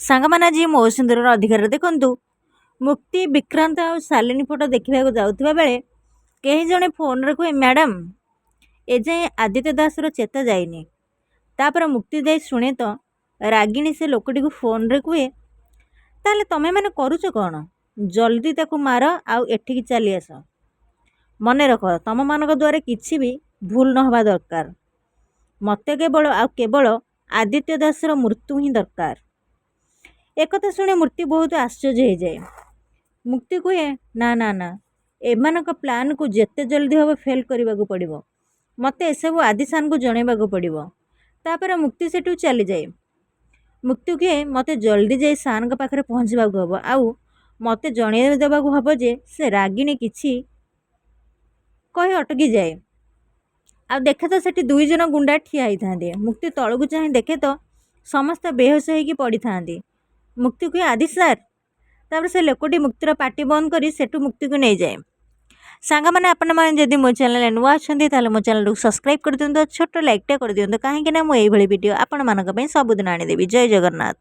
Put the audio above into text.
ସାଙ୍ଗମାନେ ଆଜି ମୋ ସିନ୍ଦୁରର ଅଧିକାର ଦେଖନ୍ତୁ। ମୁକ୍ତି, ବିକ୍ରାନ୍ତ ଆଉ ଶାଲିନୀ ଫଟୋ ଦେଖିବାକୁ ଯାଉଥିବା ବେଳେ କେହି ଜଣେ ଫୋନରେ କୁହେ, ମ୍ୟାଡ଼ାମ୍ ଏଯାଏଁ ଆଦିତ୍ୟ ଦାସର ଚେତା ଯାଇନି। ତାପରେ ମୁକ୍ତି ଯାଇ ଶୁଣେ ତ ରାଗିଣୀ ସେ ଲୋକଟିକୁ ଫୋନରେ କୁହେ, ତାହେଲେ ତମେମାନେ କରୁଛ କ'ଣ? ଜଲ୍ଦି ତାକୁ ମାର ଆଉ ଏଠିକି ଚାଲି ଆସ। ମନେ ରଖ ତମମାନଙ୍କ ଦ୍ୱାରା କିଛି ବି ଭୁଲ ନ ହେବା ଦରକାର। ମୋତେ କେବଳ ଆଦିତ୍ୟ ଦାସର ମୃତ୍ୟୁ ହିଁ ଦରକାର। ଏକଥା ଶୁଣି ମୂର୍ତ୍ତି ବହୁତ ଆଶ୍ଚର୍ଯ୍ୟ ହେଇଯାଏ। ମୁକ୍ତି କୁହେ, ନା ନା ନା, ଏମାନଙ୍କ ପ୍ଲାନ୍କୁ ଯେତେ ଜଲ୍ଦି ହେବ ଫେଲ୍ କରିବାକୁ ପଡ଼ିବ। ମୋତେ ଏସବୁ ଆଦି ସାର୍ଙ୍କୁ ଜଣାଇବାକୁ ପଡ଼ିବ। ତାପରେ ମୁକ୍ତି ସେଠୁ ଚାଲିଯାଏ। ମୁକ୍ତି କୁହେ, ମୋତେ ଜଲ୍ଦି ଯାଇ ସାର୍ଙ୍କ ପାଖରେ ପହଞ୍ଚିବାକୁ ହେବ ଆଉ ମୋତେ ଜଣାଇ ଦେବାକୁ ହେବ ଯେ ସେ ରାଗିଣୀ କିଛି କହି ଅଟକି ଯାଏ। ଆଉ ଦେଖେ ତ ସେଠି 2 ଜଣ ଗୁଣ୍ଡା ଠିଆ ହେଇଥାନ୍ତି। ମୁକ୍ତି ତଳକୁ ଚାହିଁ ଦେଖେ ତ ସମସ୍ତେ ବେହୋସ ହେଇକି ପଡ଼ିଥାନ୍ତି। ମୁକ୍ତି କୁହେ, ଆଦି ସାର୍। ତାପରେ ସେ ଲୋକଟି ମୁକ୍ତିର ପାଟି ବନ୍ଦ କରି ସେଠୁ ମୁକ୍ତିକୁ ନେଇଯାଏ। ସାଙ୍ଗମାନେ ଆପଣମାନେ ଯଦି ମୋ ଚ୍ୟାନେଲରେ ନୂଆ ଅଛନ୍ତି ତାହେଲେ ମୋ ଚ୍ୟାନେଲକୁ ସବସ୍କ୍ରାଇବ୍ କରିଦିଅନ୍ତୁ, ଛୋଟ ଲାଇକ୍ଟା କରିଦିଅନ୍ତୁ, କାହିଁକିନା ମୁଁ ଏଇଭଳି ଭିଡ଼ିଓ ଆପଣମାନଙ୍କ ପାଇଁ ସବୁଦିନ ଆଣିଦେବି। ଜୟ ଜଗନ୍ନାଥ।